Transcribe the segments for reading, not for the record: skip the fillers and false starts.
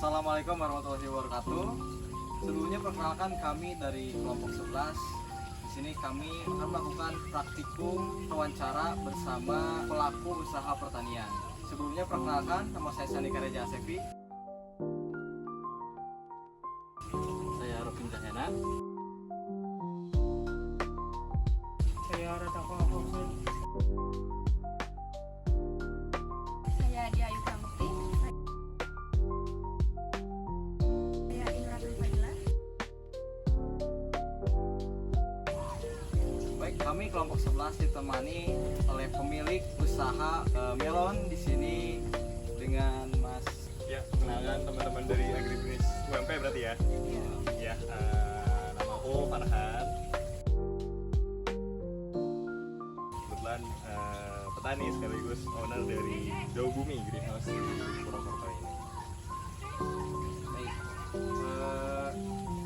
Assalamualaikum warahmatullahi wabarakatuh. Sebelumnya perkenalkan kami dari kelompok 11. Di sini kami akan melakukan praktikum wawancara bersama pelaku usaha pertanian. Sebelumnya perkenalkan, nama saya Sandi Kareja Asefi. Saya Robin Cahyana. Saya Radha Fosun. Saya Dia Ayu Pramukti. Saya Indra Fadila. Baik, kami kelompok 11 ditemani oleh pemilik usaha melon di sini dengan Mas. Ya, kenalkan teman-teman dari Agribisnis UMP berarti ya. Ya, nama aku Farhan. Kebetulan petani sekaligus owner dari Jauh Bumi Greenhouse di Purwokerto ini. Baik,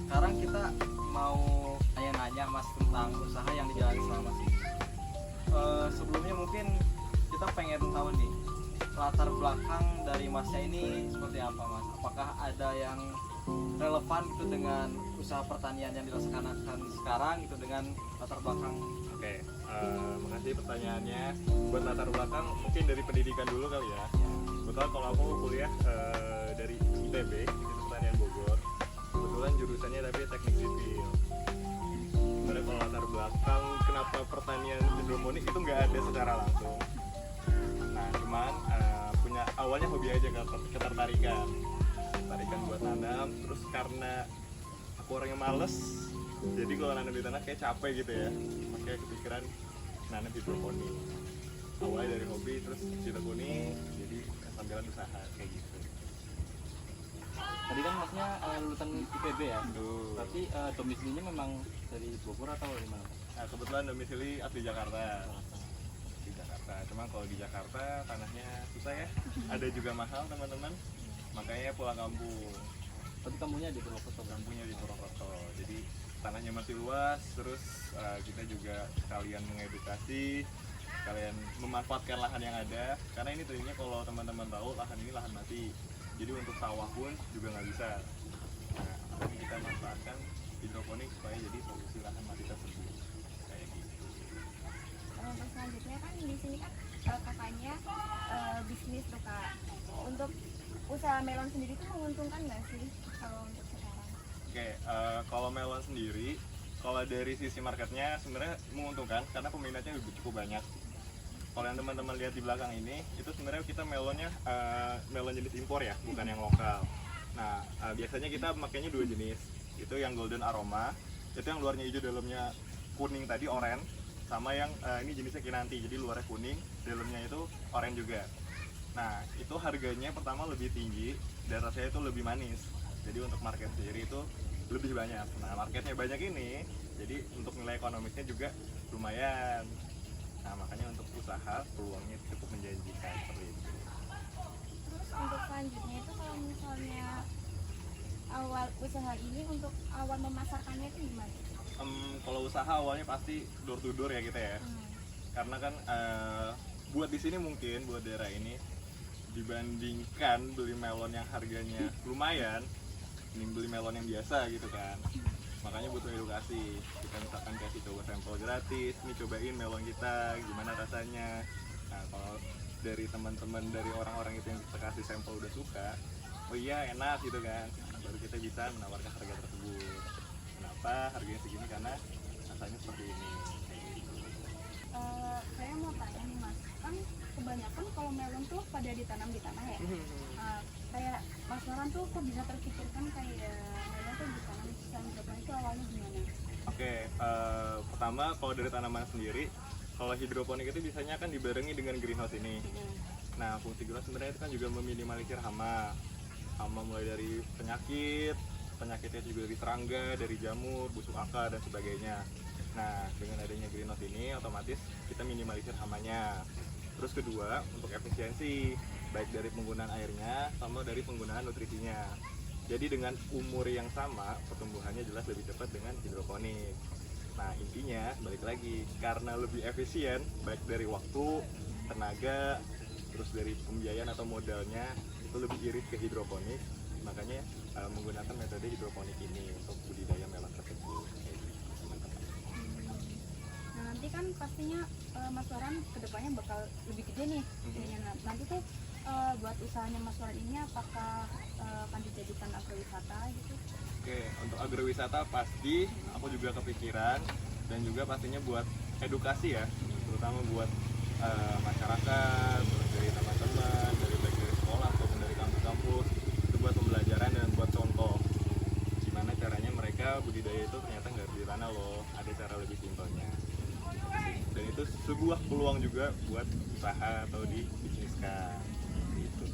sekarang kita mau nanya Mas tentang usaha yang dijalani selama sini. Sebelumnya mungkin kita pengen tahu nih latar belakang dari Masnya ini seperti apa, Mas? Apakah ada yang relevan gitu dengan usaha pertanian yang dilaksanakan sekarang gitu dengan latar belakang? Oke, makasih pertanyaannya. Buat latar belakang mungkin dari pendidikan dulu kali ya. Kebetulan kalau aku kuliah dari ITB, Institut Pertanian Bogor. Kebetulan jurusannya tapi teknik sipil. Sebenarnya kalau latar belakang kenapa pertanian hidroponik itu nggak ada secara langsung. Nah, cuman punya awalnya hobi aja, ketertarikan buat nanam. Terus karena aku orangnya males, jadi kalau nanam di tanah kayak capek gitu ya, makanya kepikiran nanam hidroponik. Awalnya dari hobi, terus ditekuni jadi sambilan usaha kayak gitu. Tadi kan Masnya lulusan IPB ya? Tuh. Berarti domisilinya memang dari Bogor atau dari mana? Nah, kebetulan domisili asli Jakarta. Di Jakarta. Cuma kalau di Jakarta tanahnya susah ya. Ada juga mahal teman-teman. Makanya pulang kampung. Berarti kampungnya di Purwokerto. Kampungnya di Purwokerto. Jadi tanahnya masih luas. Terus kita juga sekalian mengedukasi, sekalian memanfaatkan lahan yang ada. Karena ini tadinya kalau teman-teman tahu lahan ini lahan mati. Jadi untuk sawah pun juga nggak bisa. Nah, tapi kita manfaatkan hidroponik supaya jadi solusi lahan mati tersebut. Kayak gitu. Untuk selanjutnya kan di sini kan kakaknya bisnis tuh Kak. Untuk usaha melon sendiri tuh menguntungkan nggak sih kalau untuk sekarang? Oke, kalau melon sendiri, kalau dari sisi marketnya sebenarnya menguntungkan karena peminatnya cukup banyak. Kalau yang teman-teman lihat di belakang ini, itu sebenarnya kita melonnya melon jenis impor ya, bukan yang lokal. Nah, biasanya kita makainya dua jenis. Itu yang golden aroma, itu yang luarnya hijau, dalamnya kuning tadi, oranye. Sama yang ini jenisnya kinanti, jadi luarnya kuning, dalamnya itu oranye juga. Nah, itu harganya pertama lebih tinggi dan rasanya itu lebih manis. Jadi untuk market sendiri itu lebih banyak. Nah, marketnya banyak ini, jadi untuk nilai ekonomisnya juga lumayan. Nah, makanya untuk usaha peluangnya cukup menjanjikan seperti itu. Terus untuk selanjutnya itu kalau misalnya awal usaha ini untuk awal memasarkannya itu gimana? Kalau usaha awalnya pasti door to door ya kita ya. Karena kan buat di sini mungkin buat daerah ini dibandingkan beli melon yang harganya lumayan, mending beli melon yang biasa gitu kan. Makanya butuh edukasi. Kita misalkan kasih coba sampel gratis, nih cobain melon kita gimana rasanya. Nah, kalau dari teman-teman, dari orang-orang itu yang kita kasih sampel udah suka, oh iya enak gitu kan, baru kita bisa menawarkan harga tersebut. Kenapa harganya segini? Karena rasanya seperti ini. Saya mau tanya nih Mas, kan kebanyakan kalau melon tuh pada ditanam di tanah ya. Kayak Mas Noran tuh kok bisa terpikirkan kayak melon tuh ditanam di sistem hidroponik itu awalnya gimana? Oke, pertama kalau dari tanaman sendiri, kalau hidroponik itu biasanya kan dibarengi dengan greenhouse ini. Nah, fungsi greenhouse sebenarnya itu kan juga meminimalisir hama. Hama mulai dari penyakitnya juga dari serangga, dari jamur, busuk akar dan sebagainya. Nah, dengan adanya greenhouse ini otomatis kita minimalisir hamanya. Terus kedua, untuk efisiensi, baik dari penggunaan airnya sama dari penggunaan nutrisinya. Jadi dengan umur yang sama, pertumbuhannya jelas lebih cepat dengan hidroponik. Nah, intinya balik lagi, karena lebih efisien, baik dari waktu, tenaga, terus dari pembiayaan atau modalnya, itu lebih irit ke hidroponik. makanya menggunakan metode hidroponik ini untuk budidaya melon tersebut. Kayak gitu, teman-teman. Nah nanti kan pastinya Mas Waran kedepannya bakal lebih gede nih. Ininya. Nanti tuh buat usahanya Mas Waran ini apakah akan dijadikan agrowisata gitu? Oke, untuk agrowisata pasti aku juga kepikiran, dan juga pastinya buat edukasi ya, terutama buat masyarakat, terus dari teman-teman, dari baik dari sekolah ataupun dari kampus-kampus, itu buat pembelajaran dan buat contoh gimana caranya mereka budidaya itu ternyata nggak di tanah loh, ada cara lebih simpelnya. Dan itu sebuah peluang juga buat usaha atau dibisniskan. Gitu.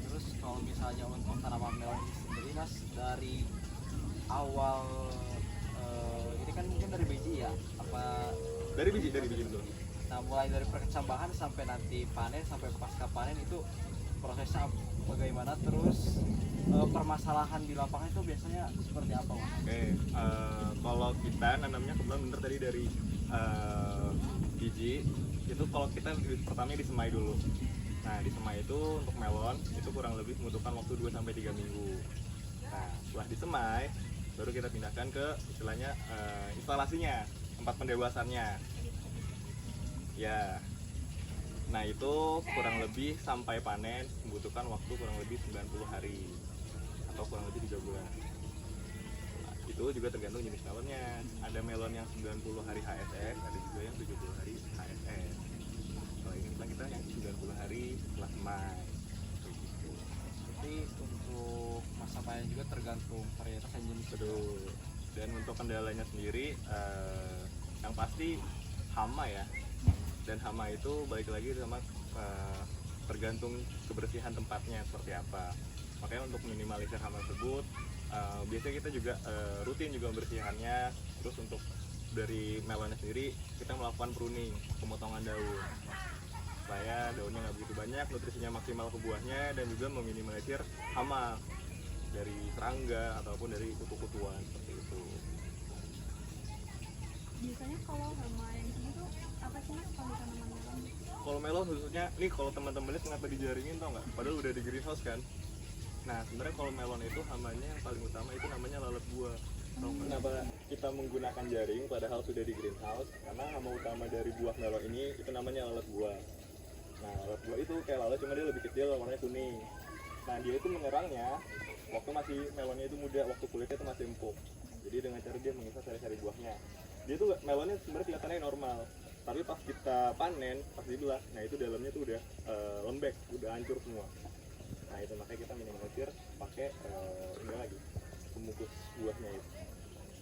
Terus kalau misalnya untuk tanaman melon ini sendiri Mas, dari awal ini kan mungkin dari biji ya, apa Dari biji dulu. nah mulai dari perkecambahan sampai nanti panen sampai pasca panen itu prosesnya bagaimana, terus permasalahan di lapangan itu biasanya seperti apa Mas? Oke, kalau kita nanamnya kebetulan bener tadi dari biji itu, kalau kita pertamanya disemai dulu. Nah disemai itu untuk melon itu kurang lebih membutuhkan waktu 2-3 minggu. Nah setelah disemai baru kita pindahkan ke istilahnya instalasinya, tempat pendewasannya ya. Nah itu kurang lebih sampai panen membutuhkan waktu kurang lebih 90 hari atau kurang lebih 3 bulan. Nah, itu juga tergantung jenis melonnya. Ada melon yang 90 hari HSS, ada juga yang 70 hari HSS. Kalau ini kita yang 90 hari setelah semai. Jadi untuk masa panen juga tergantung varietas dan jenis. Betul. Dan untuk kendalanya sendiri yang pasti hama ya. Dan hama itu balik lagi sama tergantung kebersihan tempatnya seperti apa. Makanya untuk minimalisir hama tersebut biasanya kita juga rutin juga membersihkannya. Terus untuk dari melonnya sendiri kita melakukan pruning, pemotongan daun supaya daunnya nggak begitu banyak, nutrisinya maksimal ke buahnya, dan juga meminimalisir hama dari serangga ataupun dari kutu-kutuan seperti itu. Biasanya kalau hama yang sini tuh apa sih Mas kalau di tanaman melon? Kalau melon khususnya, nih kalau teman-temannya kenapa dijaringin tau nggak? Padahal udah di greenhouse kan. Nah sebenarnya kalau melon itu hamanya yang paling utama itu namanya lalat buah. Tahu nggak? Kenapa kita menggunakan jaring padahal sudah di greenhouse? Karena hama utama dari buah melon ini itu namanya lalat buah. Nah lalat buah itu kayak lalat, cuma dia lebih kecil, warnanya kuning. Nah dia itu menyerangnya waktu masih melonnya itu muda, waktu kulitnya itu masih empuk. Jadi dengan cara dia mengisap sari-sari buahnya, dia tuh melonnya sebenarnya kelihatannya normal, tapi pas kita panen, pas dibelah, nah itu dalamnya tuh udah lembek, udah hancur semua. Nah itu makanya kita minimalisir pakai ini lagi, pemukus buahnya itu,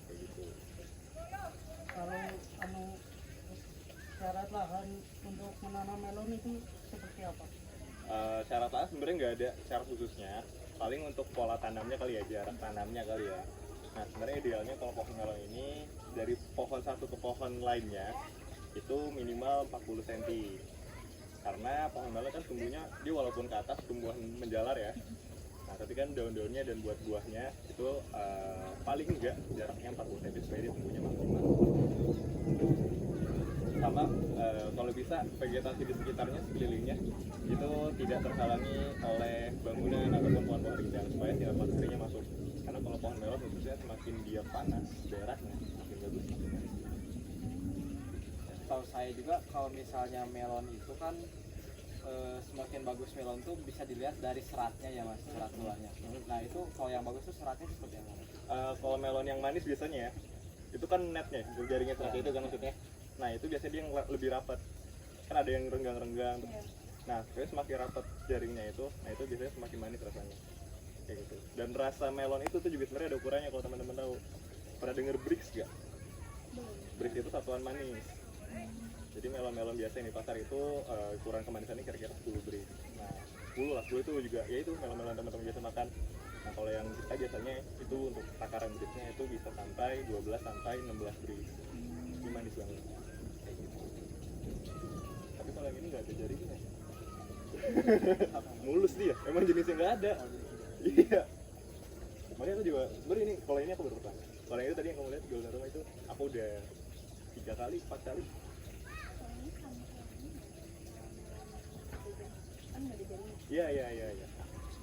kayak gitu. Kalau syarat lahan untuk menanam melon itu seperti apa? Syarat lahan sebenarnya nggak ada syarat khususnya, paling untuk pola tanamnya kali ya, jarak tanamnya kali ya. Nah sebenarnya idealnya kalau pohon melon ini dari pohon satu ke pohon lainnya itu minimal 40 cm, karena pohon melon kan tumbuhnya dia walaupun ke atas tumbuhan menjalar ya. Nah tapi kan daun-daunnya dan buahnya itu paling enggak jaraknya 40 cm supaya dia tumbuhnya maksimal. Sama kalau bisa vegetasi di sekitarnya, sekelilingnya itu tidak terhalangi oleh bangunan ataupun pohon-pohon rindang supaya sinar mataharinya masuk. Karena kalau pohon melon khususnya semakin dia panas daerahnya semakin bagus, semakin manis. Tahu saya juga kalau misalnya melon itu kan semakin bagus melon tuh bisa dilihat dari seratnya ya Mas, serat buahnya. Nah itu kalau yang bagus tuh seratnya seperti apa? Kalau melon yang manis biasanya ya, itu kan netnya, jaringnya seperti itu kan maksudnya. Nah itu biasanya dia yang lebih rapat, kan ada yang renggang-renggang. Nah semakin rapat jaringnya itu, nah itu biasanya semakin manis rasanya, kayak gitu. Dan rasa melon itu tuh juga sebenarnya ada ukurannya, kalau teman-teman tahu. Pernah denger Brix gak? Brix itu satuan manis. Jadi melon-melon biasa yang di pasar itu ukuran kemanisannya kira-kira 10 Brix. Nah 10 lah, 10 itu juga ya itu melon-melon teman-teman biasa makan. Nah kalau yang kita biasanya itu untuk takaran Brixnya itu bisa sampai 12 sampai 16 Brix. Ini manis banget. Kayak gitu. Tapi kalau yang ini nggak ada jaringnya. Mulus dia, emang jenisnya nggak ada. Iya. Makanya aku juga, sebenarnya ini kalau ini aku baru pertama. Kalau yang itu tadi yang kamu lihat di dalam rumah itu, aku udah 3 kali, 4 kali. Kan nggak ada jaringnya. Iya.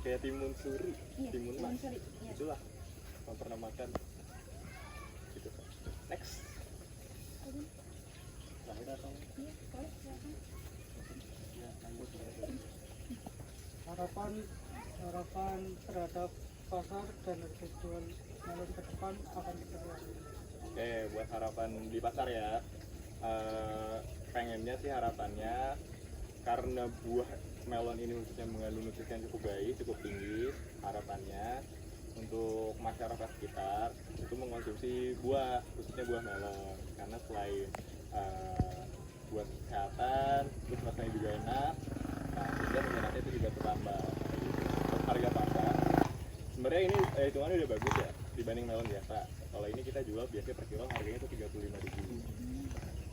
kayak timun suri, Iya, timun mas, suri. Iya. itulah yang pernah makan gitu. Next. Terakhir atau Iya, boleh, silakan. ya lanjut harapan terhadap pasar dan harga jual melon ke depan akan seperti apa? Oke, buat harapan di pasar ya. Pengennya sih harapannya karena buah melon ini khususnya mengandung nutrisi yang cukup baik, cukup tinggi, harapannya untuk masyarakat sekitar itu mengkonsumsi buah, khususnya buah melon, karena selain buat kesehatan, terus rasanya juga enak, nah sehingga peminatnya itu juga bertambah. Untuk harga pasar, sebenarnya ini hitungannya udah bagus ya dibanding melon biasa. Kalau ini kita jual biasanya per kilo harganya itu 35.000.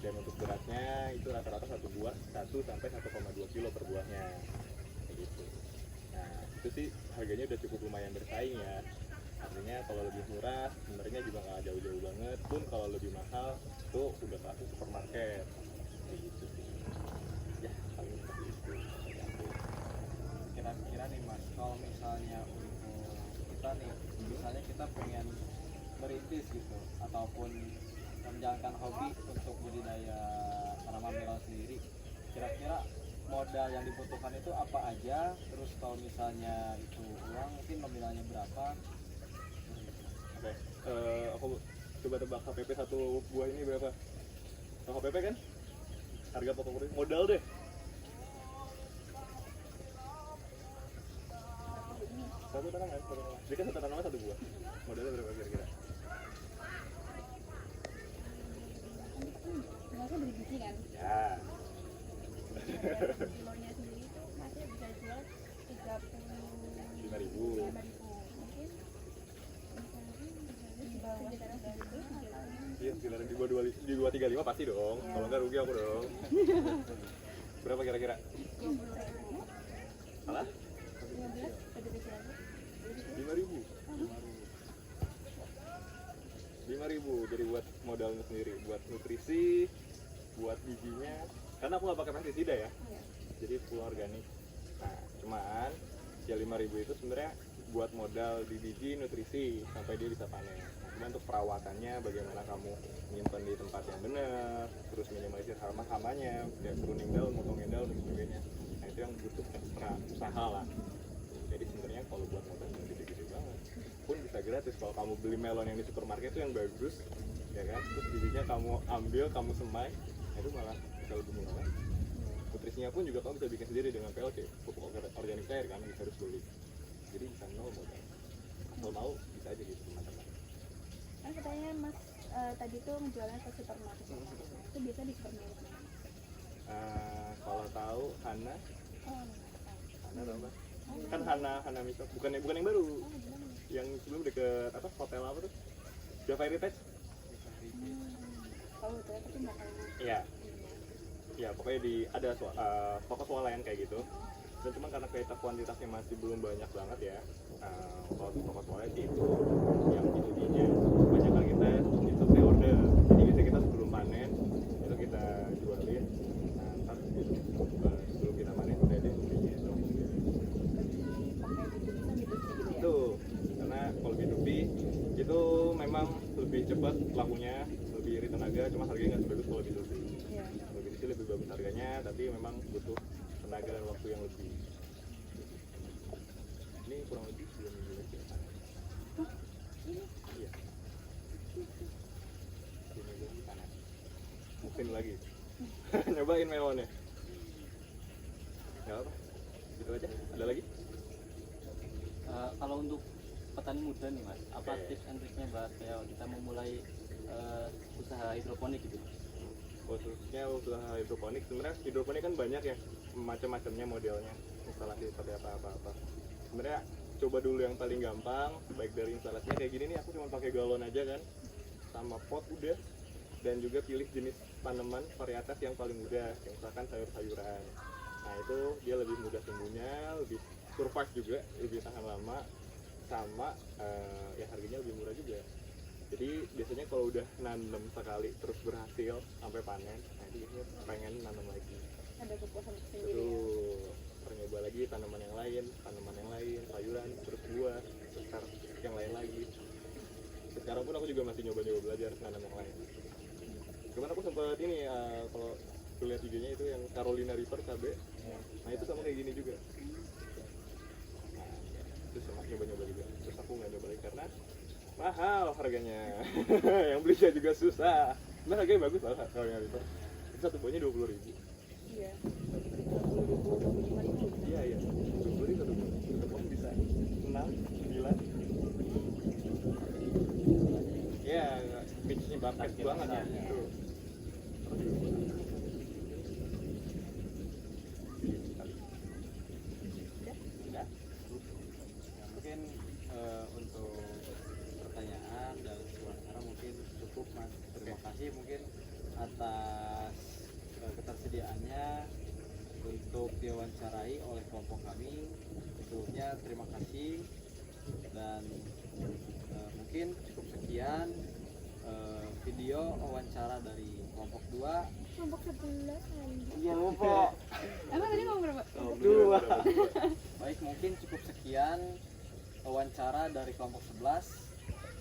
Dan untuk beratnya itu rata-rata satu buah 1 sampai 1,2 kilo per buahnya. Kayak gitu. Nah, itu sih harganya udah cukup lumayan bersaing ya. Artinya kalau lebih murah sebenarnya juga nggak jauh-jauh banget. Pun kalau lebih mahal itu udah kelasnya supermarket. Kayak gitu sih. Ya, paling seperti itu. Kira-kira nih mas, kalau misalnya untuk kita nih, misalnya kita pengen merintis gitu ataupun menjalankan hobi untuk budidaya tanaman melon sendiri, kira-kira modal yang dibutuhkan itu apa aja, terus kalau misalnya itu uang mungkin nominalnya berapa? Oke, aku coba tebak HPP satu buah ini berapa? Tahu HPP kan? Harga pokok modal deh. Satu tanaman, satu tanaman. Jadi kan satu tanaman satu buah. Modalnya berapa kira-kira? Masnya beli biji kan? Ya, Telurnya sendiri itu masnya bisa jual 5.000. 35.000. Mungkin di bawah sekitar itu Iya, sekitar di 235 pasti dong. Kalau nggak rugi aku dong. Berapa kira-kira? 20.000. Salah? 15 pada aja. 5.000. 5.000 jadi buat modalnya sendiri, buat nutrisi, buat bijinya. Karena aku nggak pakai pestisida ya, jadi full organik. Nah, cuman ya 5.000 itu sebenarnya buat modal di biji, nutrisi sampai dia bisa panen. Nah, cuma untuk perawatannya, bagaimana kamu menyimpan di tempat yang benar, terus minimalisir hama-hamanya, kayak pruning daun, motongin daun dan sebagainya. Nah, itu yang butuh ekstra usaha lah. Jadi sebenarnya kalau buat modal nggak gede-gede banget, pun bisa gratis. Kalau kamu beli melon yang di supermarket itu yang bagus, ya kan, terus bijinya kamu ambil, kamu semai, nah itu malah bisa lebih murah lagi. Nutrisinya pun juga kamu bisa bikin sendiri dengan PLC, pupuk organik cair kan, bisa harus beli. Jadi bisa nol modal. Kalau mau bisa aja gitu teman-teman. Kan katanya mas tadi tuh menjualnya ke supermarket. Nah, itu biasa di supermarket mana? Kalau tahu Hana, Oh, Hana tahu kan? Kan Hana Miso, bukan yang baru, yang sebelum deket apa hotel apa tuh? Java Heritage? tahu tuh tapi nggak tahu. Iya. Ya pokoknya ada toko swalayan kayak gitu. Dan cuma karena kita kuantitasnya masih belum banyak banget ya. Kalau di toko swalayan sih itu yang bijinya banyak kan kita itu pre-order. Jadi biasanya kita sebelum panen itu kita jualin. Nah, ntar sebelum kita panen udah deh bijinya itu. Pakai biji bisa gitu ya? Itu karena kalau B2B itu memang lebih cepat lakunya, lebih irit tenaga, cuma harganya nggak sebagus kalau B2B. Iya. Kalau B2C lebih bagus harganya, tapi memang butuh tenaga dan waktu yang lebih. Ini kurang lebih 2 minggu lagi ya. Iya. 2 minggu lagi panas. Mungkin lagi. Nyobain melonnya. Nggak apa, gitu aja. Ada lagi? kalau untuk petani muda nih mas, apa Oke. tips and triknya buat kayak kita memulai usaha hidroponik gitu? Khususnya usaha hidroponik, sebenarnya hidroponik kan banyak ya macam-macamnya modelnya, instalasi seperti apa-apa. Sebenarnya coba dulu yang paling gampang, baik dari instalasinya kayak gini nih, aku cuma pakai galon aja kan, sama pot udah, dan juga pilih jenis tanaman varietas yang paling mudah, yang misalkan sayur-sayuran. Nah itu dia lebih mudah tumbuhnya, lebih survive juga, lebih tahan lama, sama ya harganya lebih murah juga. Jadi biasanya kalau udah nanam sekali terus berhasil sampai panen, nah itu biasanya pengen nanam lagi. Ada kepuasan sendiri ya? Terus nyoba lagi tanaman yang lain, sayuran sekarang pun aku juga masih nyoba-nyoba belajar nanam yang lain. Cuman aku sempat ini kalau kuliah IG-nya itu yang Carolina Reaper KB, nah itu sama kayak gini juga. Nah, terus sama nyoba-nyoba juga, terus aku nggak nyoba lagi karena mahal harganya. Yang belinya juga susah. Nah harganya bagus lah Carolina Reaper, itu satu buahnya 20.000. Iya. Iya iya, 20.000 satu buah. Satu buah bisa 6, 9. Iya, pitch-nya bucket banget ya. Tuh. Ya, mungkin untuk pertanyaan dan wawancara mungkin cukup Mas. Terima kasih mungkin atas ketersediaannya untuk diwawancarai oleh kelompok kami. Sebelumnya terima kasih dan mungkin cukup sekian video wawancara dari kelompok 2. Kelompok 11 lagi. Iya lupa. Emang tadi ngomong berapa? Dua. Baik, mungkin cukup sekian wawancara dari kelompok 11.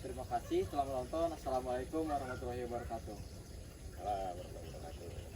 Terima kasih telah menonton. Assalamualaikum warahmatullahi wabarakatuh. Waalaikumsalam warahmatullahi wabarakatuh.